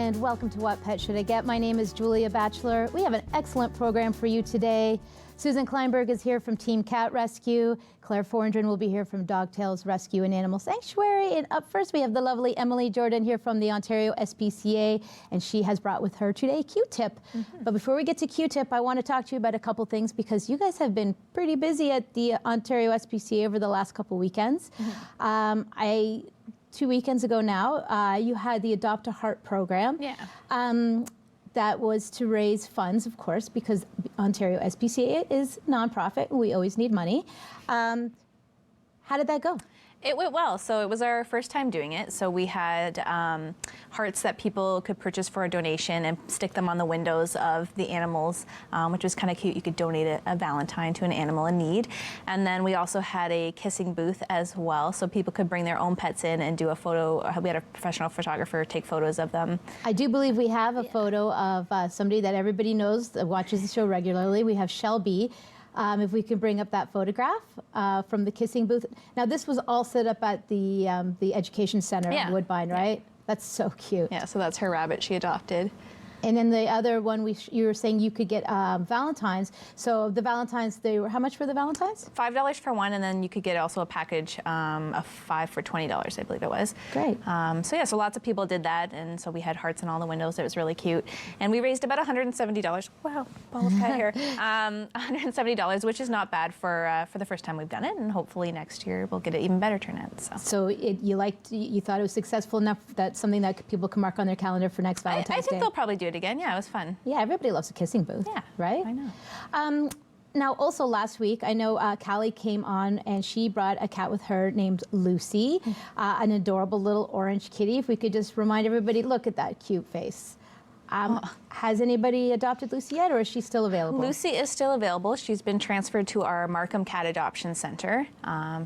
and welcome to What Pet Should I Get? My name is Julia Batchelor. We have an excellent program for you today. Susan Kleinberg is here from Team Cat Rescue. Claire Forendren will be here from Dogtails Rescue and Animal Sanctuary. And up first, we have the lovely Emily Jordan here from the Ontario SPCA, and she has brought with her today Q-Tip. But before we get to Q-Tip, I want to talk to you about a couple things because you guys have been pretty busy at the Ontario SPCA over the last couple weekends. 2 weekends ago now, you had the Adopt a Heart program. Yeah. That was to raise funds, of course, because Ontario SPCA is nonprofit and we always need money. How did that go? It went well. So it was our first time doing it. So we had hearts that people could purchase for a donation and stick them on the windows of the animals, which was kind of cute. You could donate a Valentine to an animal in need. And then we also had a kissing booth as well. So people could bring their own pets in and do a photo. We had a professional photographer take photos of them. I do believe we have a photo of somebody that everybody knows that watches the show regularly. We have Shelby. If we can bring up that photograph from the kissing booth. Now, this was all set up at the Education Center in Woodbine, right? That's so cute. Yeah, so that's her rabbit she adopted. And then the other one, you were saying you could get Valentines. So the Valentines, they were, how much for the Valentines? $5 for one, and then you could get also a package of 5 for $20, I believe it was. Great. So lots of people did that, and so we had hearts on all the windows. It was really cute. And we raised about $170. Wow, ball of cat hair. $170, which is not bad for the first time we've done it, and hopefully next year we'll get an even better turnout. So you thought it was successful enough that something that people can mark on their calendar for next Valentine's Day? I think they'll probably do it again. Yeah, it was fun. Yeah, everybody loves a kissing booth. Yeah, right? I know. Now, also last week, I know Callie came on and she brought a cat with her named Lucy, an adorable little orange kitty. If we could just remind everybody, look at that cute face. Has anybody adopted Lucy yet, or is she still available? Lucy is still available. She's been transferred to our Markham Cat Adoption Center.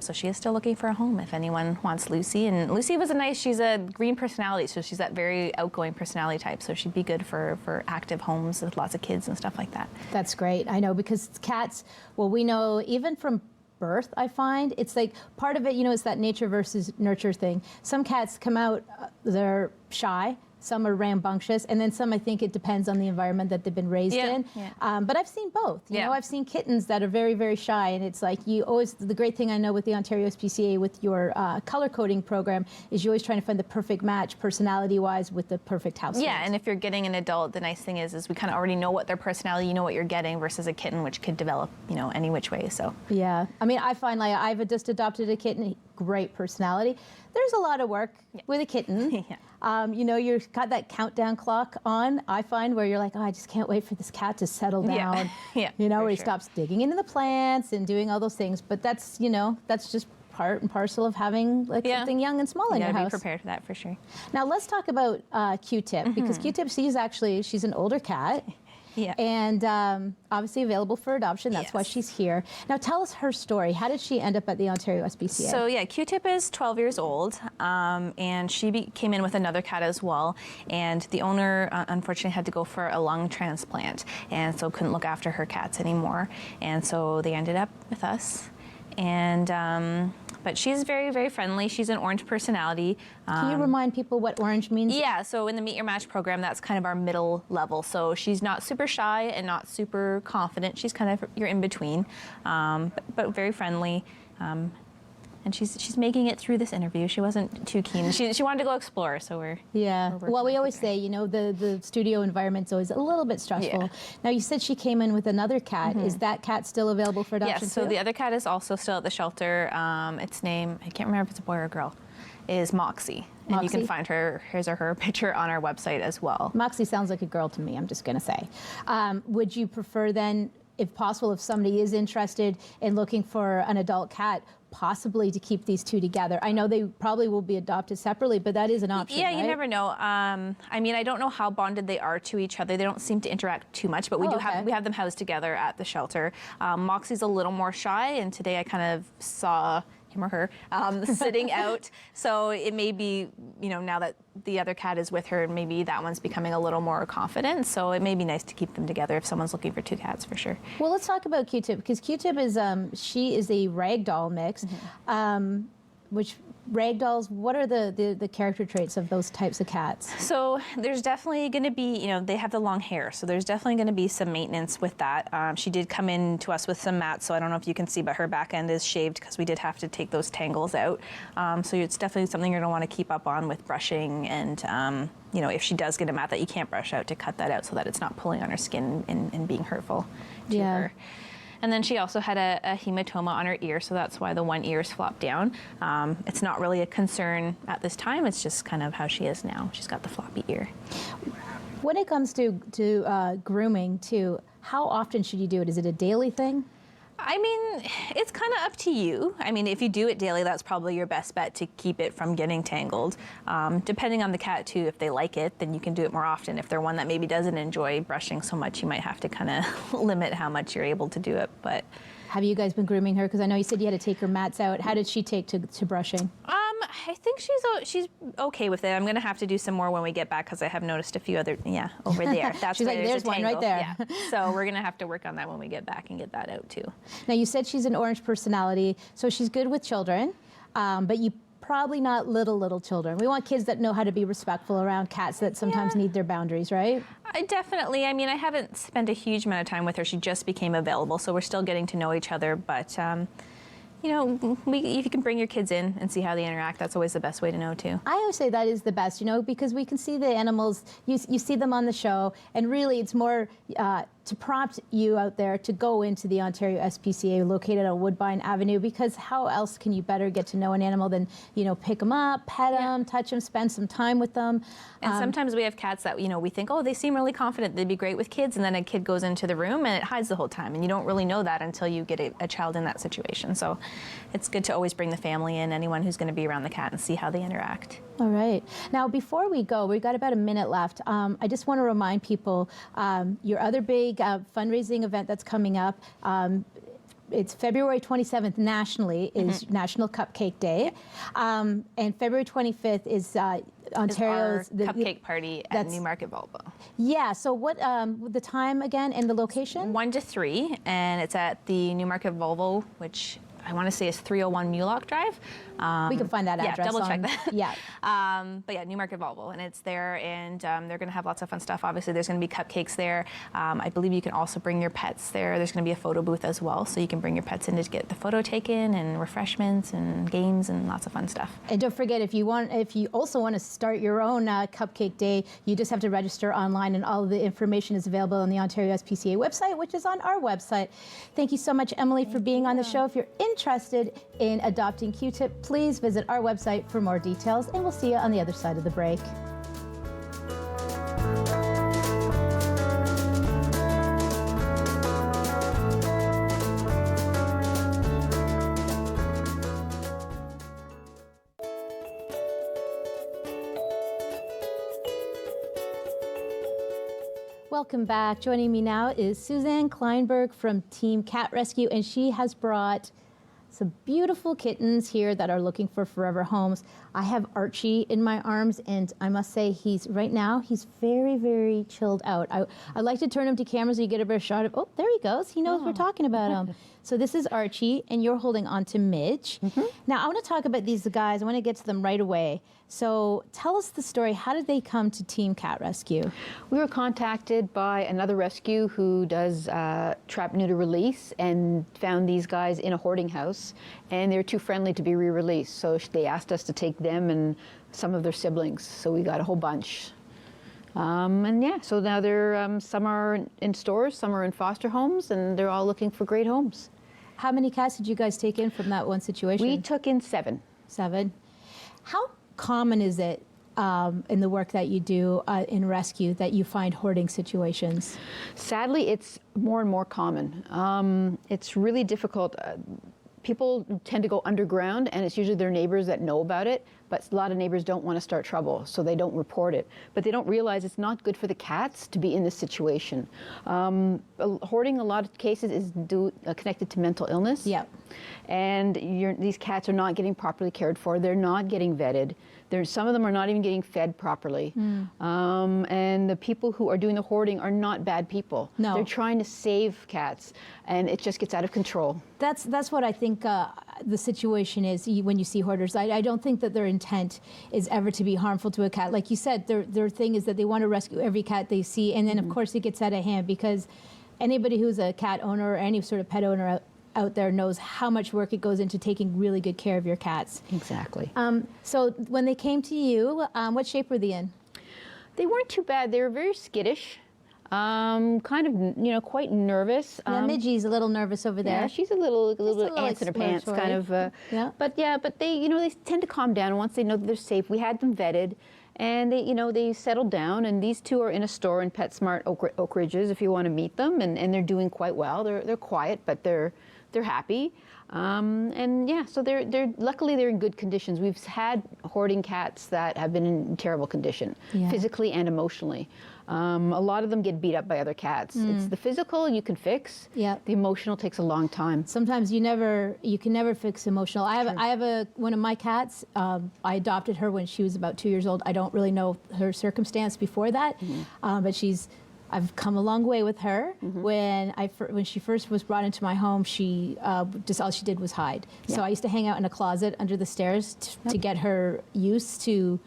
So she is still looking for a home if anyone wants Lucy. And Lucy was she's a green personality, so she's that very outgoing personality type. So she'd be good for active homes with lots of kids and stuff like that. That's great. I know, because cats, well, we know even from birth, I find it's like part of it, is that nature versus nurture thing. Some cats come out, they're shy. Some are rambunctious, and then some, I think it depends on the environment that they've been raised in. Yeah. But I've seen both. You know, I've seen kittens that are very, very shy, and it's like the great thing I know with the Ontario SPCA with your color coding program is you're always trying to find the perfect match personality-wise with the perfect household. Yeah, and if you're getting an adult, the nice thing is we kind of already know what their personality, you know what you're getting, versus a kitten, which could develop, any which way, so. Yeah, I mean, I find like I've just adopted a kitten, great personality. There's a lot of work with a kitten. You've got that countdown clock on, I find, where you're like, oh, I just can't wait for this cat to settle down. Where he stops digging into the plants and doing all those things. But that's, that's just part and parcel of having something young and small in your house. Be prepared for that for sure. Now let's talk about Q-Tip, because Q-Tip, she's an older cat. Yeah. And obviously available for adoption. That's why she's here. Now tell us her story. How did she end up at the Ontario SPCA? So Q-Tip is 12 years old, and she came in with another cat as well. And the owner unfortunately had to go for a lung transplant, and so couldn't look after her cats anymore. And so they ended up with us. And but she's very, very friendly. She's an orange personality. Can you remind people what orange means? Yeah, so in the Meet Your Match program, that's kind of our middle level. So she's not super shy and not super confident. She's kind of your in between, but very friendly. And she's making it through this interview. She wasn't too keen. She wanted to go explore, so we're well, we always say, the studio environment's always a little bit stressful. Yeah. Now, you said she came in with another cat. Is that cat still available for adoption? Yes, so the other cat is also still at the shelter. Its name, I can't remember if it's a boy or a girl, is Moxie. And you can find her picture on our website as well. Moxie sounds like a girl to me, I'm just going to say. Would you prefer then, if possible, if somebody is interested in looking for an adult cat, possibly to keep these two together? I know they probably will be adopted separately, but that is an option, Yeah, right? You never know. I mean, I don't know how bonded they are to each other. They don't seem to interact too much, but we have them housed together at the shelter. Moxie's a little more shy, and today I kind of saw him or her sitting out. So it may be, now that the other cat is with her, maybe that one's becoming a little more confident. So it may be nice to keep them together if someone's looking for two cats, for sure. Well, let's talk about Q-Tip, because Q-Tip is, she is a ragdoll mix. which ragdolls, what are the character traits of those types of cats? So there's definitely going to be, they have the long hair, so there's definitely going to be some maintenance with that. She did come in to us with some mats, so I don't know if you can see, but her back end is shaved because we did have to take those tangles out. So it's definitely something you're going to want to keep up on with brushing, and if she does get a mat that you can't brush out, to cut that out so that it's not pulling on her skin and being hurtful to her. And then she also had a hematoma on her ear, so that's why the one ear is flopped down. It's not really a concern at this time. It's just kind of how she is now. She's got the floppy ear. When it comes to grooming, too, how often should you do it? Is it a daily thing? I mean, it's kind of up to you. I mean, if you do it daily, that's probably your best bet to keep it from getting tangled. Depending on the cat, too, if they like it, then you can do it more often. If they're one that maybe doesn't enjoy brushing so much, you might have to kind of limit how much you're able to do it. But have you guys been grooming her? Because I know you said you had to take her mats out. How did she take to brushing? I think she's okay with it. I'm going to have to do some more when we get back because I have noticed a few other, over there. That's she's like, there's one right there. Yeah. So we're going to have to work on that when we get back and get that out too. Now you said she's an orange personality, so she's good with children, but you probably not little children. We want kids that know how to be respectful around cats that sometimes need their boundaries, right? I definitely. I mean, I haven't spent a huge amount of time with her. She just became available, so we're still getting to know each other, but if you can bring your kids in and see how they interact, that's always the best way to know too. I always say that is the best, because we can see the animals, you see them on the show, and really it's more to prompt you out there to go into the Ontario SPCA located on Woodbine Avenue, because how else can you better get to know an animal than, pick them up, pet them, touch them, spend some time with them. And sometimes we have cats that, we think, oh, they seem really confident, they'd be great with kids, and then a kid goes into the room and it hides the whole time, and you don't really know that until you get a child in that situation. So it's good to always bring the family in, anyone who's going to be around the cat, and see how they interact. All right. Now, before we go, we've got about a minute left. I just want to remind people your other big fundraising event that's coming up. It's February 27th nationally is National Cupcake Day, and February 25th is Ontario's cupcake party at Newmarket Volvo. Yeah. So what the time again and the location? 1 to 3, and it's at the Newmarket Volvo, which I want to say is 301 Mulock Drive. We can find that address. Yeah, double check that. Yeah. But yeah, Newmarket Volvo, and it's there, and they're going to have lots of fun stuff. Obviously, there's going to be cupcakes there. I believe you can also bring your pets there. There's going to be a photo booth as well, so you can bring your pets in to get the photo taken, and refreshments and games and lots of fun stuff. And don't forget, if you also want to start your own cupcake day, you just have to register online, and all of the information is available on the Ontario SPCA website, which is on our website. Thank you so much, Emily, for being on the show. If you're interested in adopting Q-Tip, please visit our website for more details, and we'll see you on the other side of the break. Welcome back. Joining me now is Suzanne Kleinberg from Team Cat Rescue, and she has brought some beautiful kittens here that are looking for forever homes. I have Archie in my arms, and I must say right now he's very, very chilled out. I like to turn him to camera so you get a better shot of, oh, there he goes. He knows we're talking about him. So this is Archie, and you're holding on to Midge. Now I want to talk about these guys. I want to get to them right away. So tell us the story. How did they come to Team Cat Rescue? We were contacted by another rescue who does trap, neuter, release, and found these guys in a hoarding house, and they're too friendly to be re-released. So they asked us to take them and some of their siblings. So we got a whole bunch. And yeah, so now they're some are in stores, some are in foster homes, and they're all looking for great homes. How many cats did you guys take in from that one situation? We took in 7. 7. How common is it in the work that you do in rescue that you find hoarding situations? Sadly, it's more and more common. It's really difficult. People tend to go underground, and it's usually their neighbors that know about it, but a lot of neighbors don't want to start trouble, so they don't report it. But they don't realize it's not good for the cats to be in this situation. Hoarding, a lot of cases, is connected to mental illness. Yeah. And these cats are not getting properly cared for. They're not getting vetted. Some of them are not even getting fed properly. And the people who are doing the hoarding are not bad people. No. They're trying to save cats, and it just gets out of control. That's what I think the situation is when you see hoarders. I don't think that their intent is ever to be harmful to a cat. Like you said, their thing is that they want to rescue every cat they see, and then of course it gets out of hand, because anybody who's a cat owner or any sort of pet owner out there knows how much work it goes into taking really good care of your cats. Exactly. So when they came to you, what shape were they in? They weren't too bad. They were very skittish, kind of, quite nervous. Yeah, Midgie's a little nervous over there. Yeah, she's a little ants in her pants, kind of. Yeah. But they, they tend to calm down once they know that they're safe. We had them vetted, and they settled down. And these two are in a store in PetSmart Oak Ridges, if you want to meet them, and they're doing quite well. They're quiet, but they're happy. So they're luckily they're in good conditions. We've had hoarding cats that have been in terrible condition, physically and emotionally. A lot of them get beat up by other cats. It's the physical you can fix. Yeah. The emotional takes a long time. Sometimes you can never fix emotional. I have one of my cats. I adopted her when she was about 2 years old. I don't really know her circumstance before that, but I've come a long way with her. When she first was brought into my home, she just all she did was hide. Yeah. So I used to hang out in a closet under the stairs to get her used to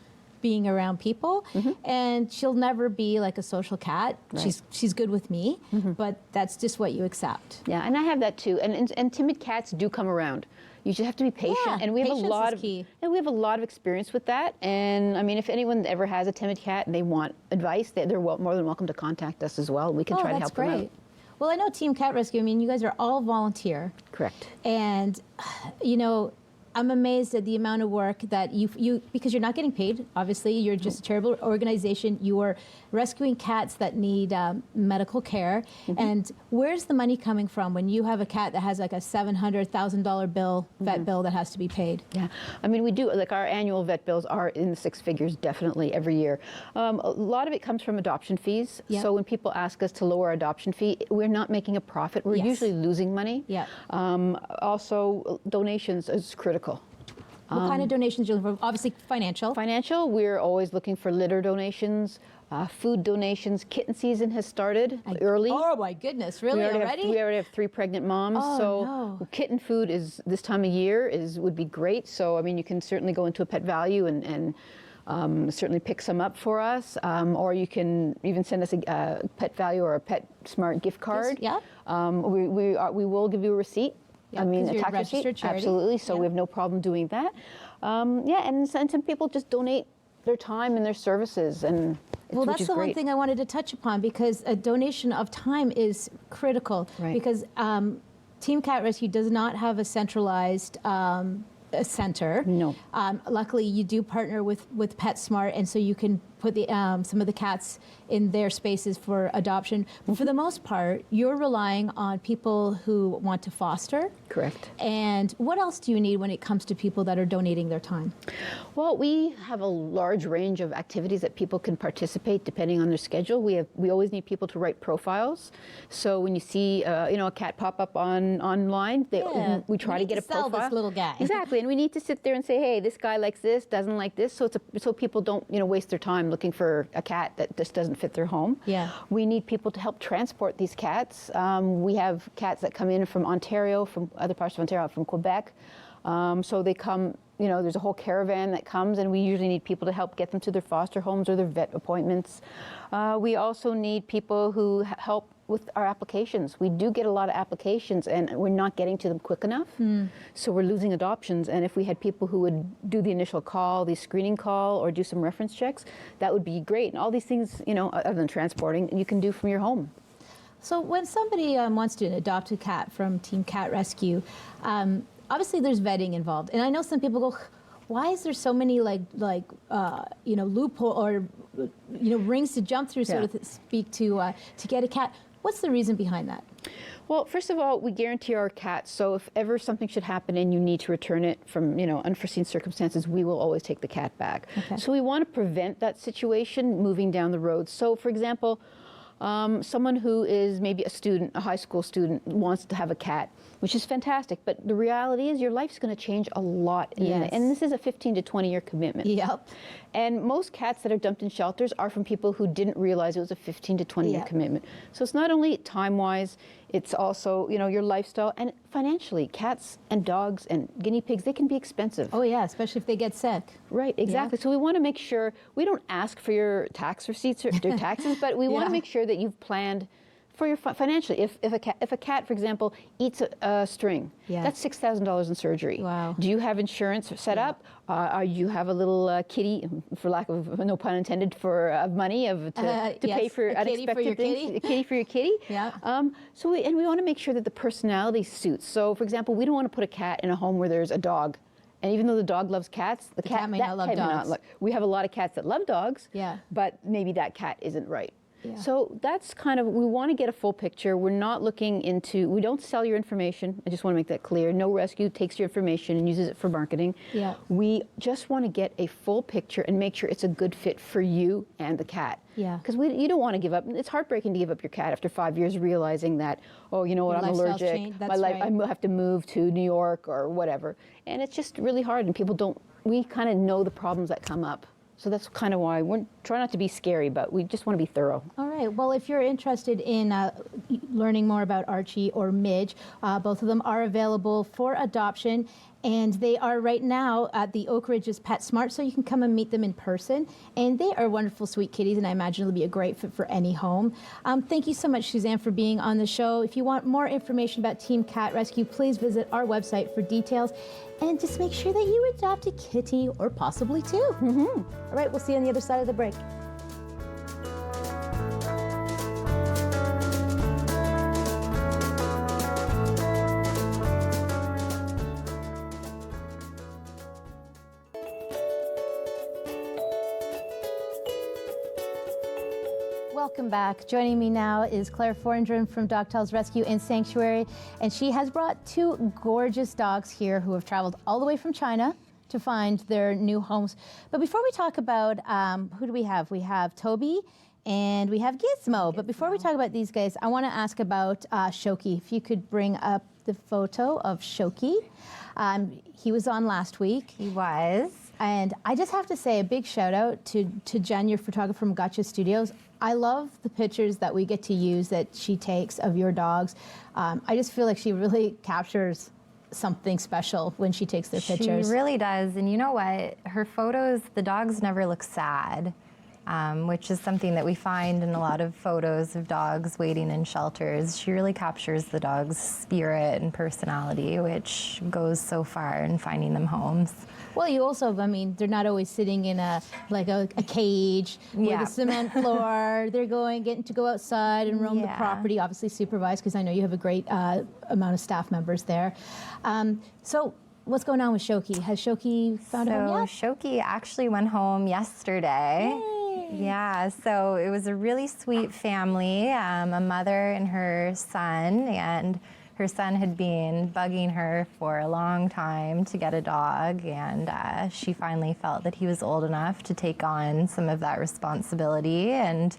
being around people. And she'll never be like a social cat. Right. She's good with me, but that's just what you accept. Yeah, and I have that too. And timid cats do come around. You just have to be patient. Yeah, and we have patience is key. And we have a lot of experience with that. And I mean, if anyone ever has a timid cat and they want advice, they're more than welcome to contact us as well. We can try to help them out. Well, I know Team Cat Rescue. I mean, you guys are all volunteer. Correct. And I'm amazed at the amount of work that you because you're not getting paid. Obviously, you're just a charitable organization. You are rescuing cats that need medical care. And where's the money coming from when you have a cat that has like a $700,000 bill, vet bill that has to be paid? Yeah, I mean, we do, like our annual vet bills are in the six figures, definitely every year. A lot of it comes from adoption fees. Yep. So when people ask us to lower our adoption fee, we're not making a profit. We're usually losing money. Yeah. Also, donations is critical. What kind of donations are you looking for? Obviously, financial. Financial, we're always looking for litter donations, food donations. Kitten season has started early. Oh my goodness, really already? We already have 3 pregnant moms. Oh, so no. Kitten food is this time of year would be great. So I mean, you can certainly go into a Pet Value and certainly pick some up for us, or you can even send us a Pet Value or a PetSmart gift card. Yeah. We will give you a receipt. Yeah, I mean, a you're tax registered receipt, charity. absolutely. So we have no problem doing that. And some people just donate their time and their services, and Well, which that's is the one great. thing I wanted to touch upon, because a donation of time is critical. Right. Because Team Cat Rescue does not have a centralized a center. No. Luckily, you do partner with PetSmart, and so you can put some of the cats in their spaces for adoption. But for the most part, you're relying on people who want to foster. Correct. And what else do you need when it comes to people that are donating their time? Well, we have a large range of activities that people can participate depending on their schedule. We always need people to write profiles. So when you see a cat pop up online, we try to get a sell profile. this little guy. Exactly, and we need to sit there and say, hey, this guy likes this, doesn't like this, so people don't waste their time looking for a cat that just doesn't fit their home. Yeah. We need people to help transport these cats. We have cats that come in from Ontario, from other parts of Ontario, from Quebec. So they come, there's a whole caravan that comes, and we usually need people to help get them to their foster homes or their vet appointments. We also need people who help with our applications. We do get a lot of applications, and we're not getting to them quick enough. So we're losing adoptions. And if we had people who would do the initial call, the screening call, or do some reference checks, that would be great. And all these things, other than transporting, you can do from your home. So when somebody wants to adopt a cat from Team Cat Rescue, obviously there's vetting involved. And I know some people go, why is there so many loophole or rings to jump through, so to speak, to get a cat? What's the reason behind that? Well, first of all, we guarantee our cats. So if ever something should happen and you need to return it from, unforeseen circumstances, we will always take the cat back. Okay. So we want to prevent that situation moving down the road. So for example, someone who is maybe a student, a high school student, wants to have a cat. which is fantastic. But the reality is your life's going to change a lot. Yes. And this is a 15 to 20-year commitment. Yep. And most cats that are dumped in shelters are from people who didn't realize it was a 15 to 20-year Yep. commitment. So it's not only time-wise, it's also, you know, your lifestyle and financially. Cats and dogs and guinea pigs, they can be expensive. Oh yeah, especially if they get sick. Right, exactly. So we want to make sure, we don't ask for your tax receipts or your taxes, but we want Yeah. to make sure that you've planned for your financially. If a cat, for example, eats a string, Yeah. that's $6,000 in surgery. Wow. Do you have insurance set up? You have a little kitty, for lack of no pun intended, of money to Yes, pay for a kitty for unexpected your things. kitty. A kitty for your kitty. Yeah. So we want to make sure that the personality suits. So, for example, we don't want to put a cat in a home where there's a dog. And even though the dog loves cats, the cat may not love dogs. We have a lot of cats that love dogs, Yeah. but maybe that cat isn't right. Yeah. So that's kind of, we want to get a full picture. We're not looking into, we don't sell your information. I just want to make that clear. No Rescue takes your information and uses it for marketing. Yeah. We just want to get a full picture and make sure it's a good fit for you and the cat. Yeah. Because you don't want to give up. It's heartbreaking to give up your cat after 5 years realizing that, oh, you know what, Your I'm lifestyle's allergic. changed. My That's life, right. I have to move to New York or whatever. And it's just really hard and people don't, we kind of know the problems that come up. So that's kind of why we're trying not to be scary, but we just want to be thorough. All right. Well, if you're interested in learning more about Archie or Midge, both of them are available for adoption. And they are right now at the Oak Ridge's PetSmart, so you can come and meet them in person. And they are wonderful, sweet kitties, and I imagine it'll be a great fit for any home. Thank you so much, Suzanne, for being on the show. If you want more information about Team Cat Rescue, please visit our website for details. And just make sure that you adopt a kitty or possibly two. All right, we'll see you on the other side of the break. Welcome back. Joining me now is Claire Forendren from Dogtails Rescue and Sanctuary, and she has brought two gorgeous dogs here who have traveled all the way from China to find their new homes. But before we talk about, who do we have? We have Toby and we have Gizmo. But before we talk about these guys, I want to ask about Shoki. If you could bring up the photo of Shoki. He was on last week. He was. And I just have to say a big shout out to Jen, your photographer from Gotcha Studios. I love the pictures that we get to use that she takes of your dogs. I just feel like she really captures something special when she takes their pictures. She really does. And you know what? Her photos, the dogs never look sad, which is something that we find in a lot of photos of dogs waiting in shelters. She really captures the dog's spirit and personality, which goes so far in finding them homes. Well, you also, I mean, they're not always sitting in a cage with a cement floor. They're getting to go outside and roam the property, obviously supervised, because I know you have a great amount of staff members there. So what's going on with Shoki? Has Shoki found a home yet? Shoki actually went home yesterday. Yay. Yeah, so it was a really sweet family, a mother and her son, and her son had been bugging her for a long time to get a dog, and she finally felt that he was old enough to take on some of that responsibility, and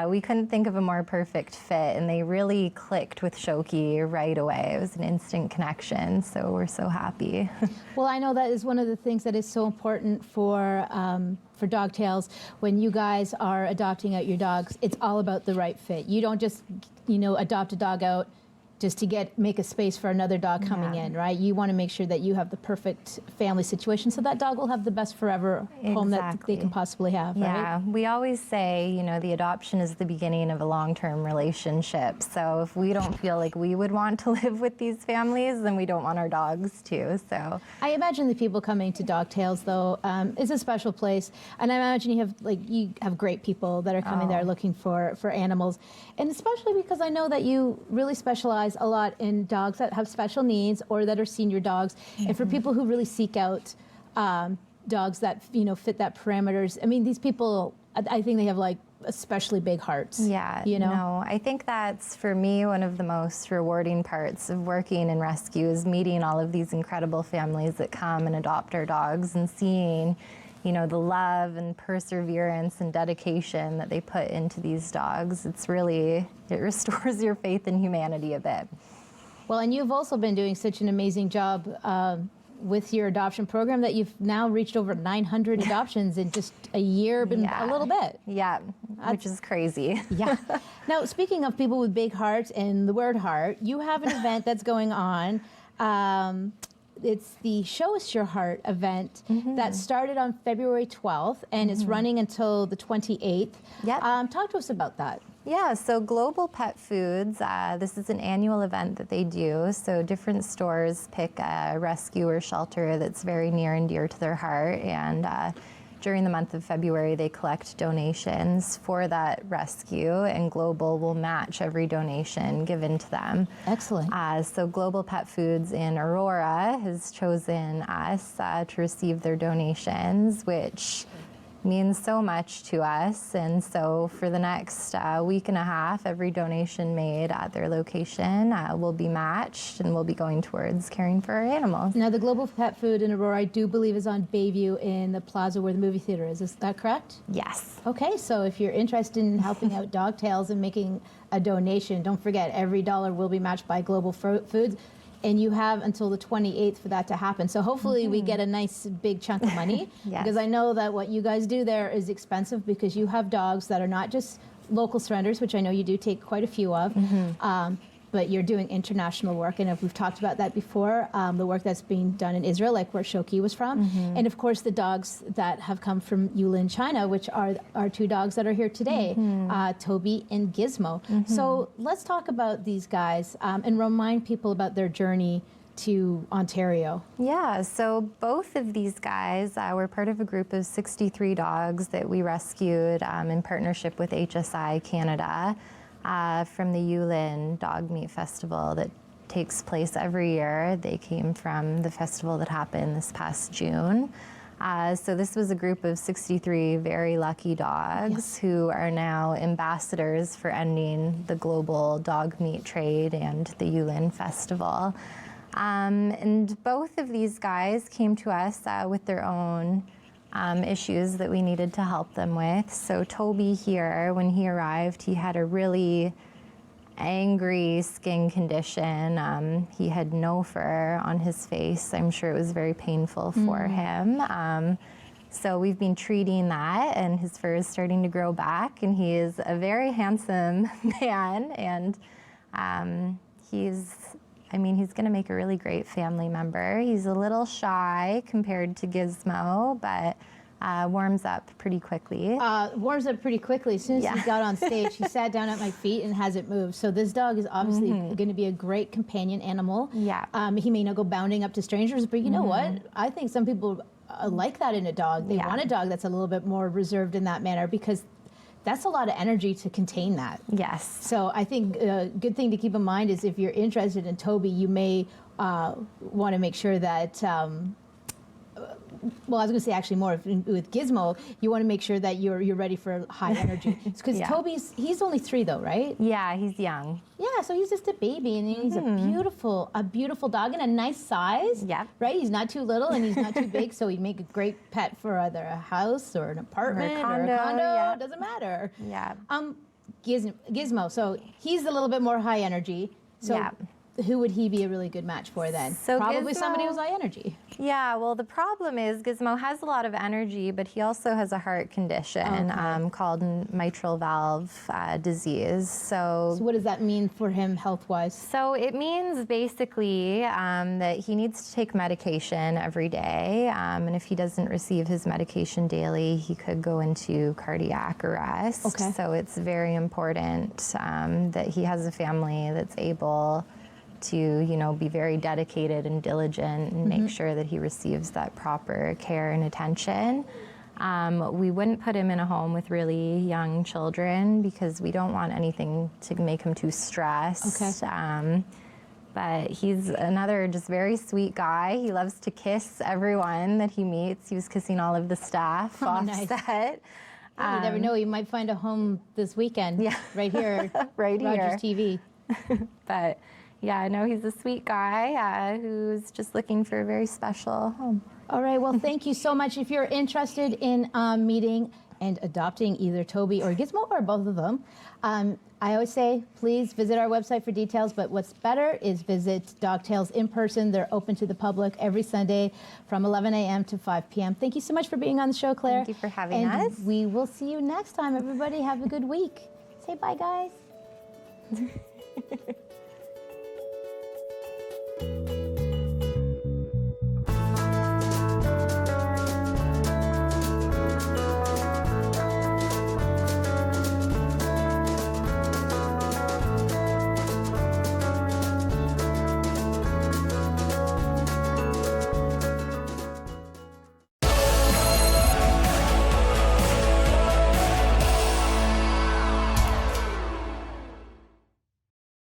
we couldn't think of a more perfect fit, and they really clicked with Shoki right away. It was an instant connection, so we're so happy. Well, I know that is one of the things that is so important for Dogtails. When you guys are adopting out your dogs, it's all about the right fit. You don't just, adopt a dog out just to make a space for another dog coming in, right? You want to make sure that you have the perfect family situation so that dog will have the best forever home that they can possibly have, right? Yeah, we always say, the adoption is the beginning of a long-term relationship. So if we don't feel like we would want to live with these families, then we don't want our dogs to, so. I imagine the people coming to Dogtails, though, is a special place. And I imagine you have great people that are coming there looking for animals. And especially because I know that you really specialize a lot in dogs that have special needs or that are senior dogs, and for people who really seek out dogs that fit that parameters. I mean, these people, I think they have especially big hearts. Yeah, no, I think that's for me one of the most rewarding parts of working in rescue is meeting all of these incredible families that come and adopt our dogs and seeing the love and perseverance and dedication that they put into these dogs. It restores your faith in humanity a bit. Well, and you've also been doing such an amazing job with your adoption program that you've now reached over 900 adoptions in just a year, a little bit. Yeah, which is crazy. Yeah. Now, speaking of people with big hearts and the word heart, you have an event that's going on. It's the Show Us Your Heart event that started on February 12th and it's running until the 28th. Yep. Talk to us about that. Yeah, so Global Pet Foods, this is an annual event that they do. So different stores pick a rescue or shelter that's very near and dear to their heart. And during the month of February, they collect donations for that rescue, and Global will match every donation given to them. Excellent. So Global Pet Foods in Aurora has chosen us to receive their donations, which means so much to us. And so for the next week and a half, every donation made at their location will be matched and will be going towards caring for our animals. Now, the Global Pet Food in Aurora, I do believe, is on Bayview in the plaza where the movie theater is. Is that correct? Yes. Okay, so if you're interested in helping out Dogtails and making a donation, don't forget, every dollar will be matched by Global Foods. And you have until the 28th for that to happen. So hopefully we get a nice big chunk of money. Yes. Because I know that what you guys do there is expensive because you have dogs that are not just local surrenders, which I know you do take quite a few of, but you're doing international work. And if we've talked about that before, the work that's being done in Israel, like where Shoki was from. And of course the dogs that have come from Yulin, China, which are our two dogs that are here today, Toby and Gizmo. So let's talk about these guys and remind people about their journey to Ontario. Yeah, so both of these guys were part of a group of 63 dogs that we rescued in partnership with HSI Canada. From the Yulin Dog Meat Festival that takes place every year. They came from the festival that happened this past June. So this was a group of 63 very lucky dogs who are now ambassadors for ending the global dog meat trade and the Yulin Festival. And both of these guys came to us with their own issues that we needed to help them with. So Toby here, when he arrived, he had a really angry skin condition. He had no fur on his face. I'm sure it was very painful for him. So we've been treating that, and his fur is starting to grow back, and he is a very handsome man, and he's going to make a really great family member. He's a little shy compared to Gizmo, but warms up pretty quickly. Warms up pretty quickly. As soon as he got on stage, he sat down at my feet and hasn't moved. So this dog is obviously going to be a great companion animal. Yeah. He may not go bounding up to strangers, but you know what? I think some people like that in a dog. They want a dog that's a little bit more reserved in that manner because that's a lot of energy to contain that. Yes. So I think a good thing to keep in mind is if you're interested in Toby, you may want to make sure that, well, I was going to say actually more with Gizmo, you want to make sure that you're ready for high energy. Because he's only 3 though, right? Yeah, he's young. Yeah, so he's just a baby, and he's a beautiful dog and a nice size. Yeah. Right? He's not too little and he's not too big, so he'd make a great pet for either a house or an apartment or a condo. Yeah. It doesn't matter. Yeah. Gizmo, so he's a little bit more high energy. So who would he be a really good match for then? So probably Gizmo, somebody who's high energy. Yeah, well, the problem is Gizmo has a lot of energy, but he also has a heart condition called mitral valve disease. So what does that mean for him health-wise? So it means basically that he needs to take medication every day, and if he doesn't receive his medication daily, he could go into cardiac arrest. Okay. So it's very important that he has a family that's able to, be very dedicated and diligent and make sure that he receives that proper care and attention. We wouldn't put him in a home with really young children because we don't want anything to make him too stressed. Okay. But he's another just very sweet guy. He loves to kiss everyone that he meets. He was kissing all of the staff off set. Well, you never know, you might find a home this weekend. Yeah. Right here. Right Rogers here. TV. But yeah, no, he's a sweet guy who's just looking for a very special home. All right, well, thank you so much. If you're interested in meeting and adopting either Toby or Gizmo or both of them, I always say, please visit our website for details, but what's better is visit Dog Tales in person. They're open to the public every Sunday from 11 a.m. to 5 p.m. Thank you so much for being on the show, Claire. Thank you for having and us. We will see you next time. Everybody have a good week. Say bye, guys.